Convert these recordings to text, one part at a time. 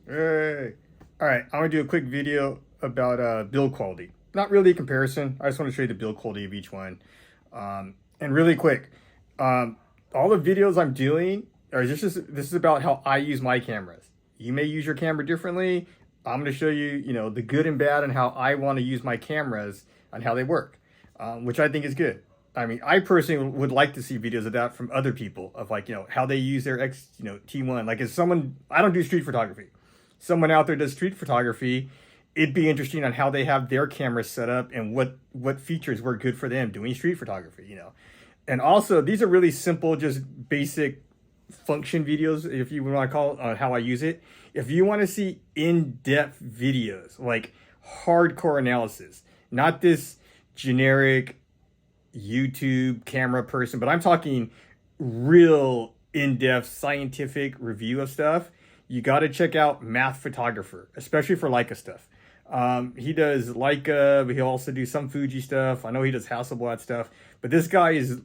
Hey. All right, I'm gonna do a quick video about build quality. Not really a comparison. I just want to show you the build quality of each one. And really quick, all the videos I'm doing are this is about how I use my cameras. You may use your camera differently. I'm gonna show you, the good and bad and how I want to use my cameras and how they work, which I think is good. I mean, I personally would like to see videos of that from other people of like, how they use their T1. Like if someone, I don't do street photography. Someone out there does street photography, it'd be interesting on how they have their cameras set up and what features work good for them doing street photography. And also, these are really simple, just basic function videos, if you want to call it, how I use it. If you want to see in-depth videos, like hardcore analysis, not this generic YouTube camera person, but I'm talking real in-depth scientific review of stuff, you got to check out Math Photographer, especially for Leica stuff. He does Leica, but he'll also do some Fuji stuff. I know he does Hasselblad stuff, but this guy is,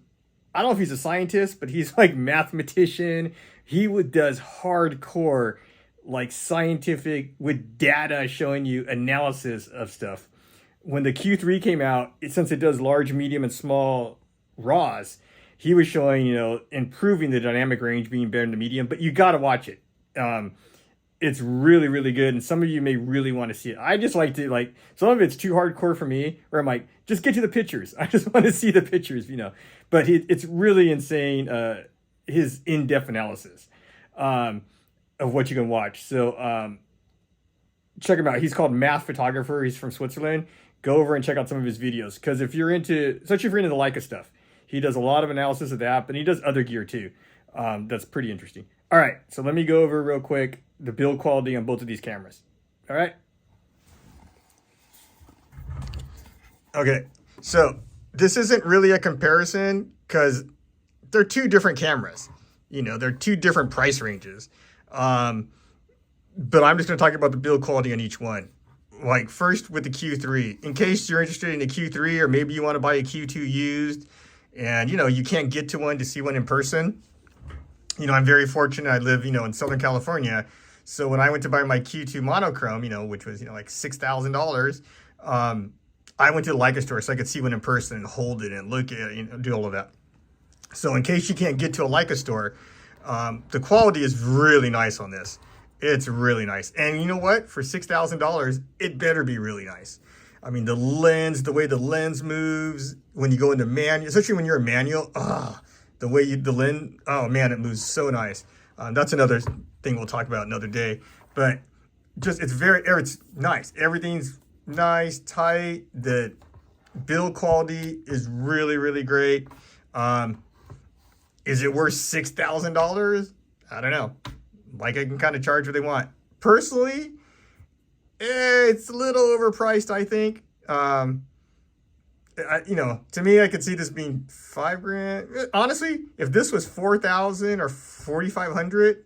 I don't know if he's a scientist, but he's like mathematician. Does hardcore, like scientific with data showing you analysis of stuff. When the Q3 came out, since it does large, medium, and small RAWs, he was showing, improving the dynamic range, being better than the medium, but you got to watch it. It's really, really good. And some of you may really want to see it. I just like to some of it's too hardcore for me where I'm like, just get to the pictures. I just want to see the pictures. But it's really insane. His in-depth analysis, of what you can watch. So, check him out. He's called Math Photographer. He's from Switzerland. Go over and check out some of his videos. Cause if you're into, especially if you're into the Leica stuff, he does a lot of analysis of that, but he does other gear too. That's pretty interesting. All right, so let me go over real quick the build quality on both of these cameras. All right. Okay, so this isn't really a comparison because they're two different cameras. They're two different price ranges. But I'm just going to talk about the build quality on each one. Like first with the Q3, in case you're interested in a Q3 or maybe you want to buy a Q2 used and, you can't get to one to see one in person. I'm very fortunate. I live, in Southern California. So when I went to buy my Q2 monochrome, which was, like $6,000, I went to the Leica store so I could see one in person and hold it and look at it, do all of that. So in case you can't get to a Leica store, the quality is really nice on this. It's really nice. And you know what? For $6,000, it better be really nice. I mean, the lens, the way the lens moves when you go into manual, especially when you're in manual, the way the lens, oh man, it moves so nice. That's another thing we'll talk about another day. But just, it's nice. Everything's nice, tight. The build quality is really, really great. Is it worth $6,000? I don't know. Leica can kind of charge what they want. Personally, it's a little overpriced, I think. To me, I could see this being $5,000. Honestly, if this was $4,000 or $4,500,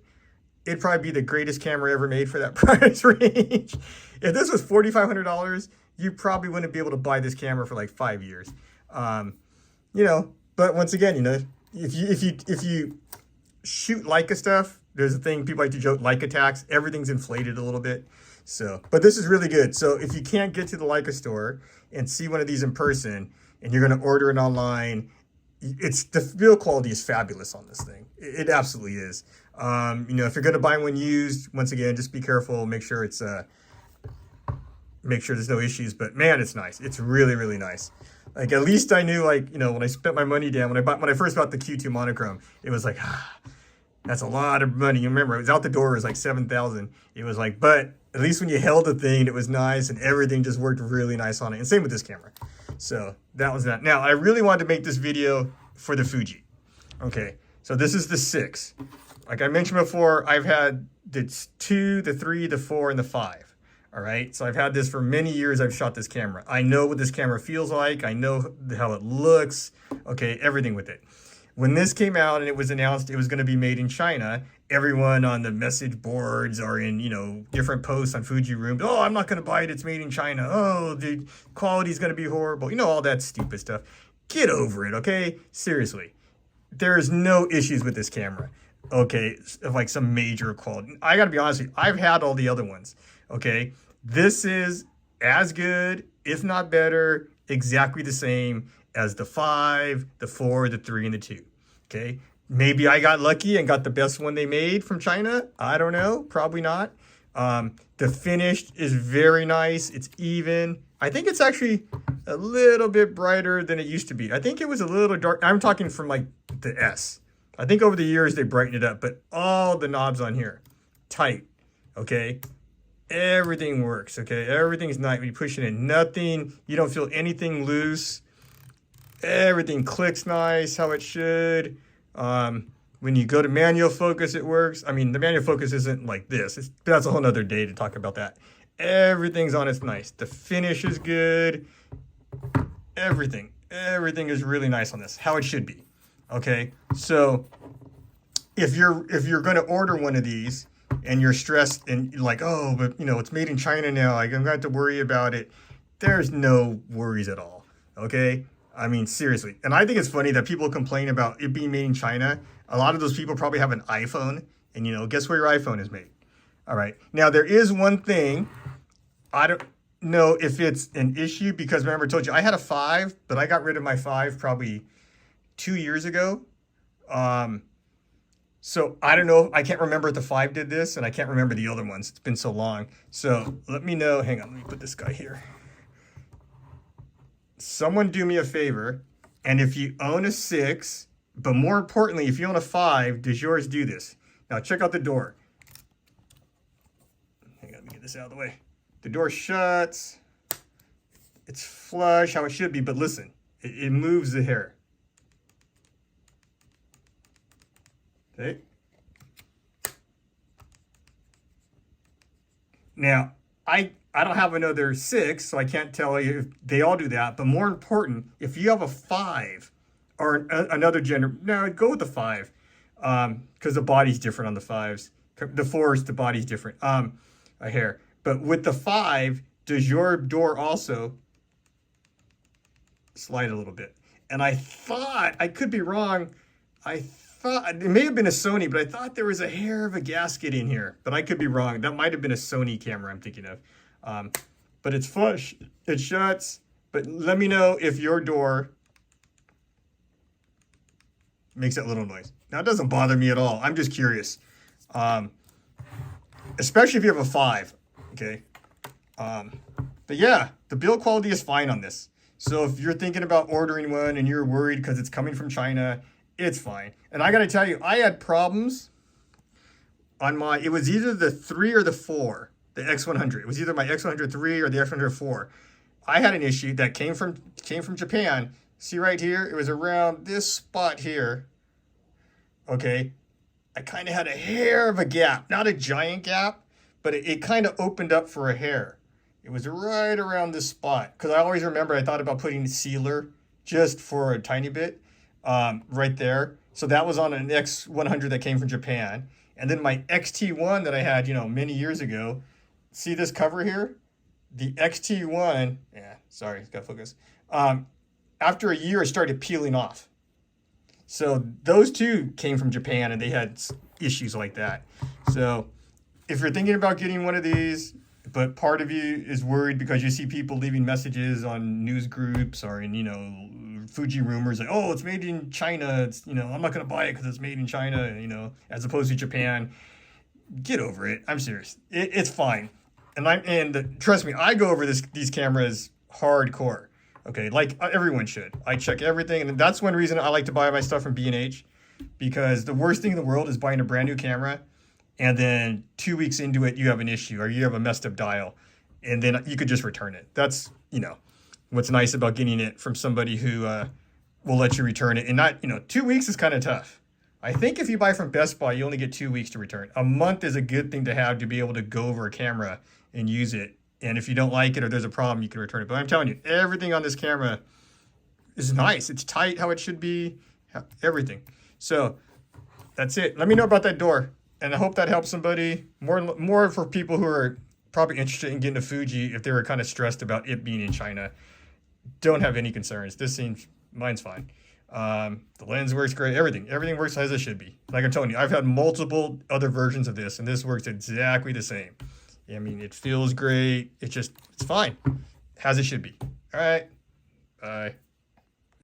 it'd probably be the greatest camera ever made for that price range. If this was $4,500, you probably wouldn't be able to buy this camera for like 5 years. But once again, if you shoot Leica stuff, there's a thing people like to joke, Leica tax. Everything's inflated a little bit. So, but this is really good. So if you can't get to the Leica store and see one of these in person and you're going to order it online, the build quality is fabulous on this thing. It absolutely is. If you're going to buy one used, once again, just be careful. Make sure there's no issues, but man, it's nice. It's really, really nice. Like, at least I knew, when I spent my money down, when I first bought the Q2 monochrome, it was like, that's a lot of money. You remember, it was out the door, it was like $7,000. It was like, but at least when you held the thing, it was nice and everything just worked really nice on it. And same with this camera. So that was that. Now, I really wanted to make this video for the Fuji. Okay, so this is the 6. Like I mentioned before, I've had the 2, the 3, the 4, and the 5. All right, so I've had this for many years. I've shot this camera. I know what this camera feels like. I know how it looks. Okay, everything with it. When this came out and it was announced it was going to be made in China, everyone on the message boards or in, different posts on Fuji rooms, oh, I'm not going to buy it. It's made in China. Oh, the quality's going to be horrible. All that stupid stuff. Get over it, okay? Seriously. There's no issues with this camera. okay, of like some major quality. I gotta be honest with you, I've had all the other ones. Okay, this is as good, if not better, exactly the same as the 5, the 4, the 3, and the 2. Okay, maybe I got lucky and got the best one they made from China. I don't know, probably not. The finish is very nice. It's even. I think it's actually a little bit brighter than it used to be. I think it was a little dark. I'm talking from like the S. I think over the years they brightened it up, but all the knobs on here, tight, okay? Everything works, okay? Everything's nice when you push it in. Nothing, you don't feel anything loose. Everything clicks nice, how it should. When you go to manual focus, it works. I mean, the manual focus isn't like this. That's a whole nother day to talk about that. Everything's on, it's nice. The finish is good. Everything is really nice on this, how it should be. Okay, so if you're going to order one of these and you're stressed and you're like, oh, but you know, it's made in China now, like, I'm going to have to worry about it. There's no worries at all. Okay, I mean, seriously. And I think it's funny that people complain about it being made in China. A lot of those people probably have an iPhone, and you know, guess where your iPhone is made? All right, now there is one thing. I don't know if it's an issue, because remember I told you I had a 5, but I got rid of my 5 probably 2 years ago. So I don't know. I can't remember if the 5 did this, and I can't remember the other ones. It's been so long. So let me know. Hang on, let me put this guy here. Someone do me a favor, and if you own a 6, but more importantly, if you own a 5, does yours do this? Now check out the door. Hang on, let me get this out of the way. The door shuts. It's flush, how it should be, but listen, it moves the hair. Okay. Now, I don't have another 6, so I can't tell you if they all do that. But more important, if you have a 5 or another gender, no, go with the 5, because the body's different on the 5s. The 4s, the body's different. A hair. But with the 5, does your door also slide a little bit? And I thought, I could be wrong, I thought, it may have been a Sony, but I thought there was a hair of a gasket in here. But I could be wrong. That might have been a Sony camera I'm thinking of. But it's flush, it shuts. But let me know if your door makes that little noise. Now, it doesn't bother me at all. I'm just curious. Especially if you have a 5, okay? But yeah, the build quality is fine on this. So if you're thinking about ordering one and you're worried because it's coming from China, it's fine. And I got to tell you, I had problems on my, it was either the 3 or the 4, the X100. It was either my X100 or the X100 I had an issue that came from Japan. See right here? It was around this spot here. Okay. I kind of had a hair of a gap, not a giant gap, but it kind of opened up for a hair. It was right around this spot, because I always remember I thought about putting sealer just for a tiny bit right there. So that was on an X100 that came from Japan. And then my XT1 that I had, you know, many years ago. See this cover here? The XT1, yeah, sorry, it's got to focus. After a year, it started peeling off. So those two came from Japan, and they had issues like that. So if you're thinking about getting one of these, but part of you is worried because you see people leaving messages on news groups or in, you know, Fuji rumors like, oh, it's made in China. It's, you know, I'm not going to buy it because it's made in China, you know, as opposed to Japan. Get over it. I'm serious. It's fine. And trust me, I go over these cameras hardcore. Okay, like everyone should. I check everything, and that's one reason I like to buy my stuff from B&H, because the worst thing in the world is buying a brand new camera, and then 2 weeks into it, you have an issue, or you have a messed up dial, and then you could just return it. That's, you know, what's nice about getting it from somebody who will let you return it. And not, you know, 2 weeks is kind of tough. I think if you buy from Best Buy, you only get 2 weeks to return. A month is a good thing to have to be able to go over a camera and use it. And if you don't like it or there's a problem, you can return it. But I'm telling you, everything on this camera is nice. It's tight how it should be, everything. So that's it. Let me know about that door. And I hope that helps somebody. More for people who are probably interested in getting a Fuji if they were kind of stressed about it being in China. Don't have any concerns. Mine's fine. The lens works great. Everything works as it should be. Like I'm telling you, I've had multiple other versions of this, and this works exactly the same. I mean, it feels great. It's fine, as it should be. All right, bye.